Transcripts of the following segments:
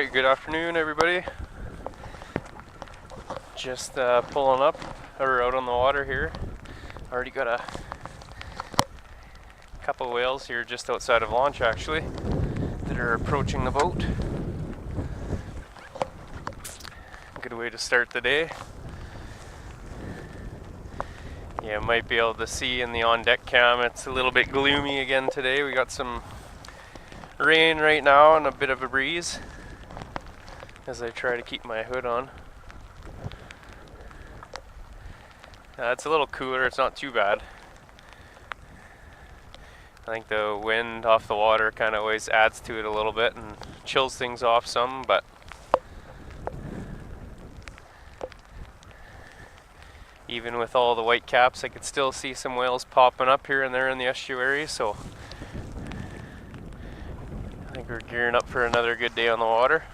Alright, good afternoon everybody. Just pulling up, or out on the water here. Already got a couple whales here just outside of launch actually that are approaching the boat. Good way to start the day. You might be able to see in the on-deck cam it's a little bit gloomy again today. We got some rain right now and a bit of a breeze as I try to keep my hood on. It's a little cooler, it's not too bad. I think the wind off the water kind of always adds to it a little bit and chills things off some, but even with all the white caps I could still see some whales popping up here and there in the estuary, so I think we're gearing up for another good day on the water.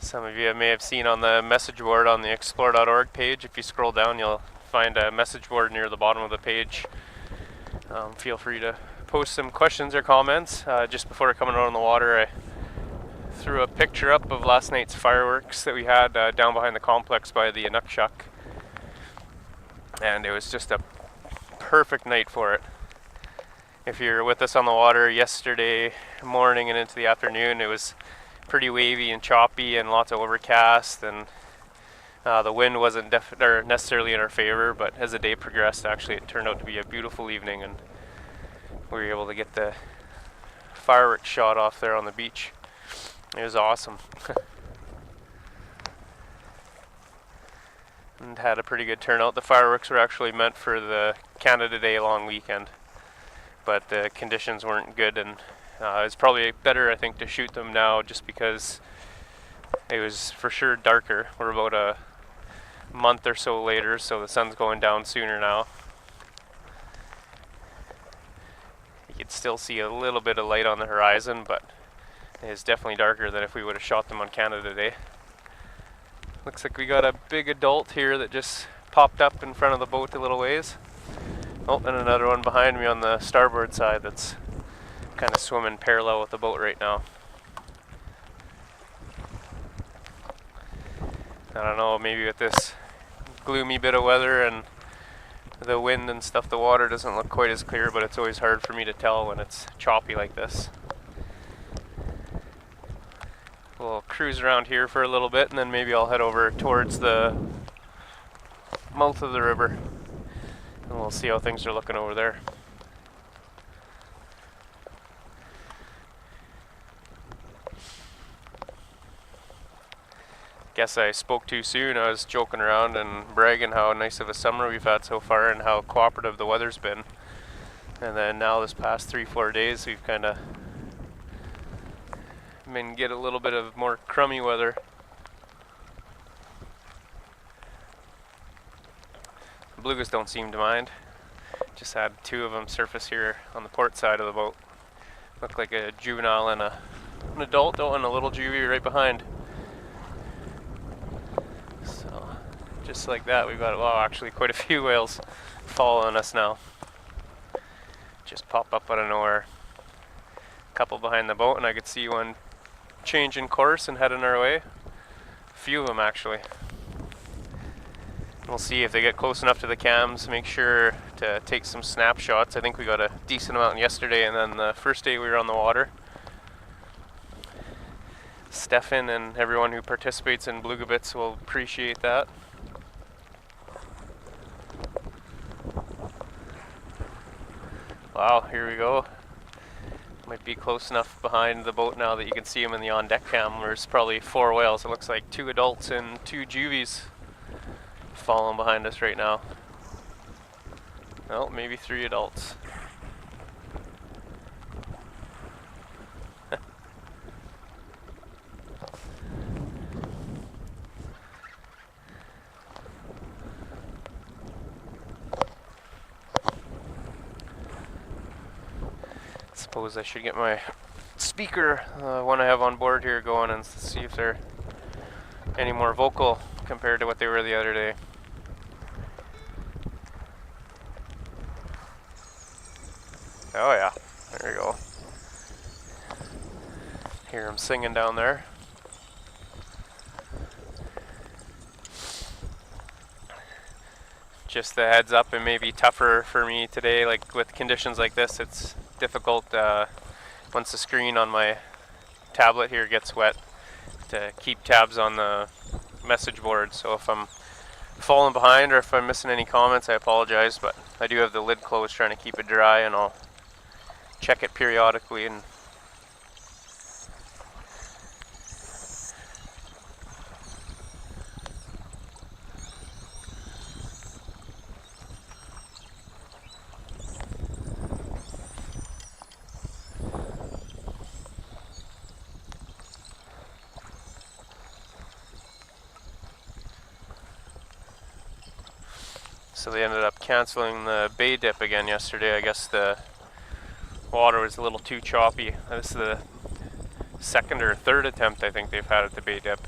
Some of you may have seen on the message board on the explore.org page. If you scroll down, you'll find a message board near the bottom of the page. Feel free to post some questions or comments. Just before coming out on the water, I threw a picture up of last night's fireworks that we had down behind the complex by the Inukshuk. And it was just a perfect night for it. If you're with us on the water yesterday morning and into the afternoon, it was pretty wavy and choppy and lots of overcast, and the wind wasn't necessarily in our favor, but as the day progressed actually it turned out to be a beautiful evening and we were able to get the fireworks shot off there on the beach. It was awesome. And had a pretty good turnout. The fireworks were actually meant for the Canada Day long weekend, but the conditions weren't good, and it's probably better, I think, to shoot them now just because it was for sure darker. We're about a month or so later, so the sun's going down sooner now. You could still see a little bit of light on the horizon, but it's definitely darker than if we would have shot them on Canada Day. Looks like we got a big adult here that just popped up in front of the boat a little ways. Oh, and another one behind me on the starboard side that's kind of swimming parallel with the boat right now. I don't know, maybe with this gloomy bit of weather and the wind and stuff, the water doesn't look quite as clear, but it's always hard for me to tell when it's choppy like this. We'll cruise around here for a little bit and then maybe I'll head over towards the mouth of the river and we'll see how things are looking over there. Guess I spoke too soon. I was joking around and bragging how nice of a summer we've had so far and how cooperative the weather's been. And then now this past 3-4 days we've kind of been get a little bit of more crummy weather. The belugas don't seem to mind. Just had 2 of them surface here on the port side of the boat. Looked like a juvenile and an adult, and a little juvie right behind. Just like that, we've got, well, actually quite a few whales following us now. Just pop up out of nowhere. A couple behind the boat, and I could see one changing course and heading our way. A few of them actually. We'll see if they get close enough to the cams, make sure to take some snapshots. I think we got a decent amount yesterday, and then the first day we were on the water. Stefan and everyone who participates in Beluga Bits will appreciate that. Wow, here we go. Might be close enough behind the boat now that you can see them in the on-deck cam. There's probably 4 whales. It looks like 2 adults and 2 juvies following behind us right now. Well, maybe 3 adults. Suppose I should get my speaker, one I have on board here, going and see if they're any more vocal compared to what they were the other day. Oh yeah, there you go. Hear him singing down there. Just a heads up, it may be tougher for me today, like with conditions like this. It's difficult once the screen on my tablet here gets wet to keep tabs on the message board. So if I'm falling behind or if I'm missing any comments, I apologize, but I do have the lid closed trying to keep it dry, and I'll check it periodically. And so they ended up canceling the bay dip again yesterday. I guess the water was a little too choppy. This is the second or third attempt I think they've had at the bay dip.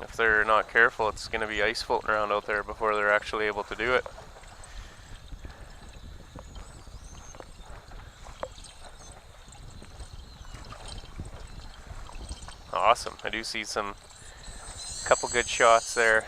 If they're not careful, it's going to be ice floating around out there before they're actually able to do it. Awesome. I do see some couple good shots there.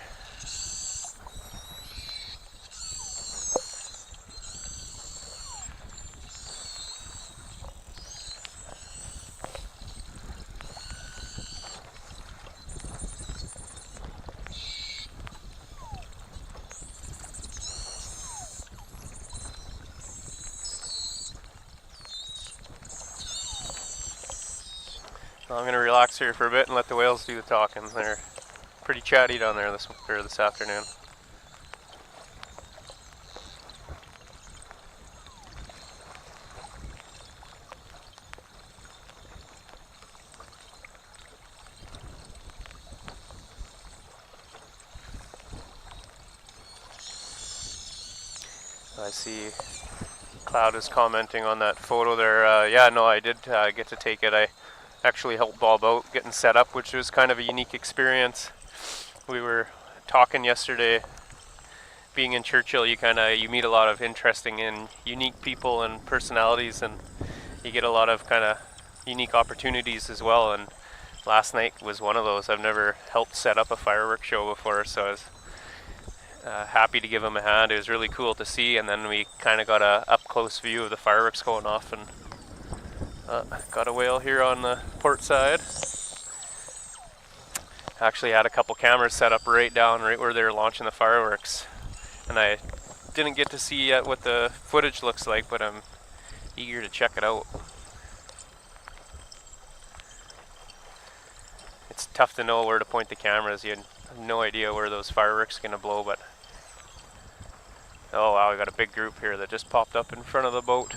I'm going to relax here for a bit and let the whales do the talking. They're pretty chatty down there this afternoon. I see Cloud is commenting on that photo there. Yeah, no, I did get to take it. I actually helped Bob out getting set up, which was kind of a unique experience. We were talking yesterday, being in Churchill, you meet a lot of interesting and unique people and personalities, and you get a lot of kind of unique opportunities as well. And last night was one of those. I've never helped set up a fireworks show before, so I was happy to give him a hand. It was really cool to see, and then we kind of got a up close view of the fireworks going off, and got a whale here on the port side. Actually had a couple cameras set up right where they were launching the fireworks, and I didn't get to see yet what the footage looks like, but I'm eager to check it out. It's tough to know where to point the cameras. You have no idea where those fireworks are going to blow, but oh wow, we got a big group here that just popped up in front of the boat.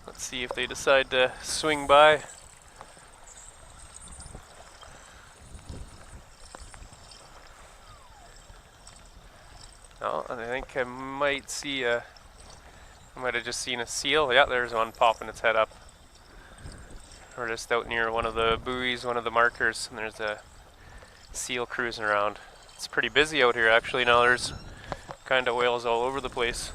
Let's see if they decide to swing by. Oh, I think I might have just seen a seal. Yeah, there's one popping its head up. We're just out near one of the buoys, one of the markers, and there's a seal cruising around. It's pretty busy out here actually now. There's kind of whales all over the place.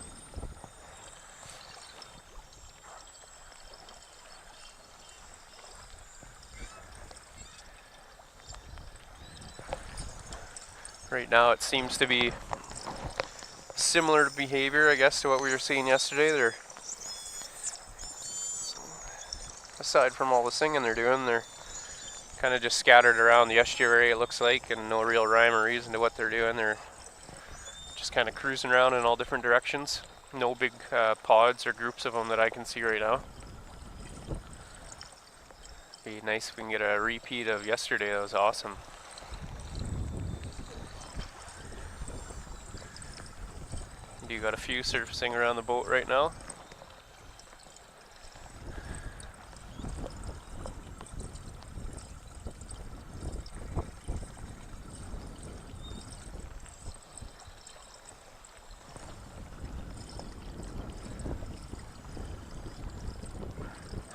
Right now it seems to be similar behavior, I guess, to what we were seeing yesterday. They're, aside from all the singing they're doing, they're kind of just scattered around the estuary, it looks like, and no real rhyme or reason to what they're doing. They're just kind of cruising around in all different directions. No big pods or groups of them that I can see right now. Be nice if we can get a repeat of yesterday. That was awesome. You got a few surfacing around the boat right now.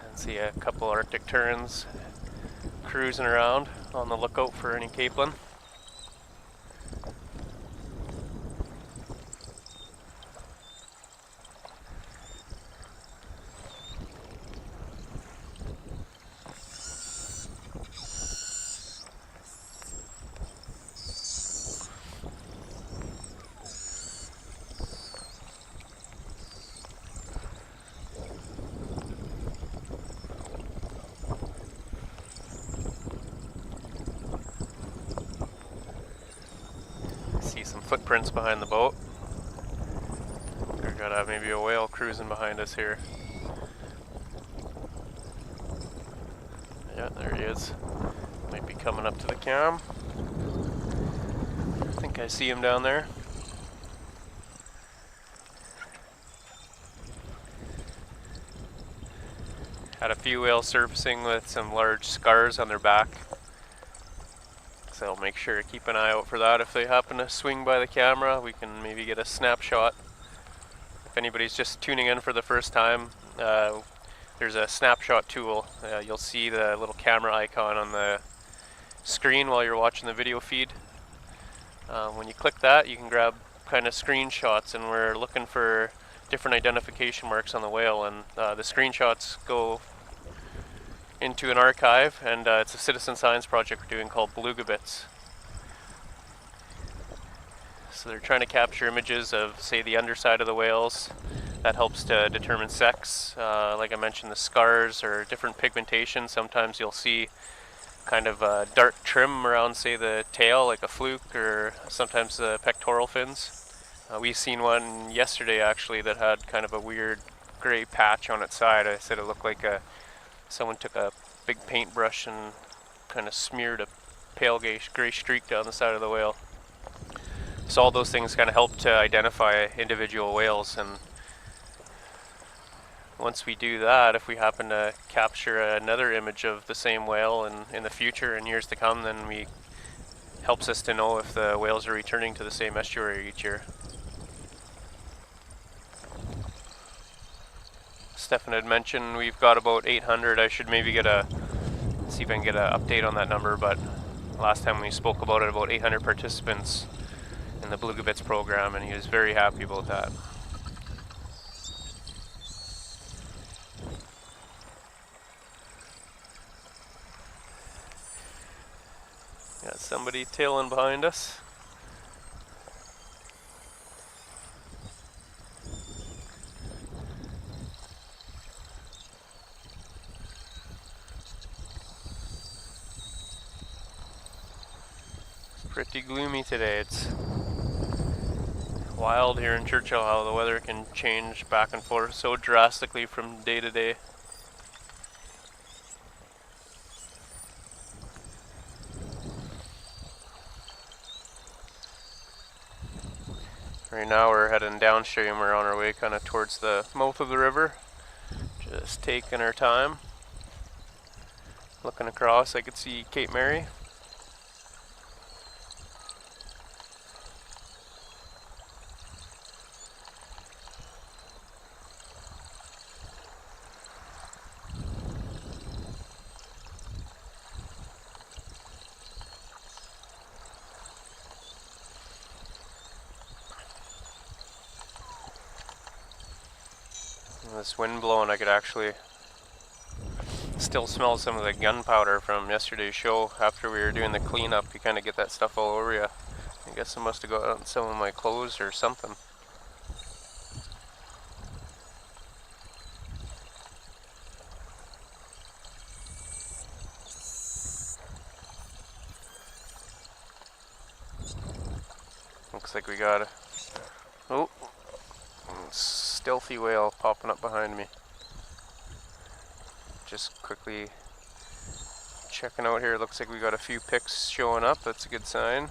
And see a couple Arctic terns cruising around on the lookout for any capelin. footprints behind the boat. We've got maybe a whale cruising behind us here. Yeah, there he is. Might be coming up to the cam. I think I see him down there. Had a few whales surfacing with some large scars on their back. So I'll make sure to keep an eye out for that. If they happen to swing by the camera, we can maybe get a snapshot. If anybody's just tuning in for the first time, there's a snapshot tool. You'll see the little camera icon on the screen while you're watching the video feed. When you click that, you can grab kind of screenshots, and we're looking for different identification marks on the whale, and the screenshots go into an archive, and it's a citizen science project we're doing called Beluga bits. So they're trying to capture images of, say, the underside of the whales. That helps to determine sex. Like I mentioned, the scars or different pigmentation. Sometimes you'll see kind of a dark trim around, say, the tail, like a fluke, or sometimes the pectoral fins. We've seen one yesterday actually that had kind of a weird gray patch on its side. I said it looked like someone took a big paintbrush and kind of smeared a pale gray streak down the side of the whale. So all those things kind of help to identify individual whales, and once we do that, if we happen to capture another image of the same whale in the future, in years to come, then helps us to know if the whales are returning to the same estuary each year. Stefan had mentioned we've got about 800. I should maybe see if I can get an update on that number, but last time we spoke about it, about 800 participants in the Beluga Bits program, and he was very happy about that. Got somebody tailing behind us. Pretty gloomy today. It's wild here in Churchill how the weather can change back and forth so drastically from day to day. Right now we're heading downstream. We're on our way kind of towards the mouth of the river. Just taking our time. Looking across, I could see Cape Mary. This wind blowing, I could actually still smell some of the gunpowder from yesterday's show. After we were doing the cleanup, you kind of get that stuff all over you. I guess it must have got on some of my clothes or something. Looks like we got a stealthy whale popping up behind me. Just quickly checking out here. Looks like we got a few pics showing up. That's a good sign.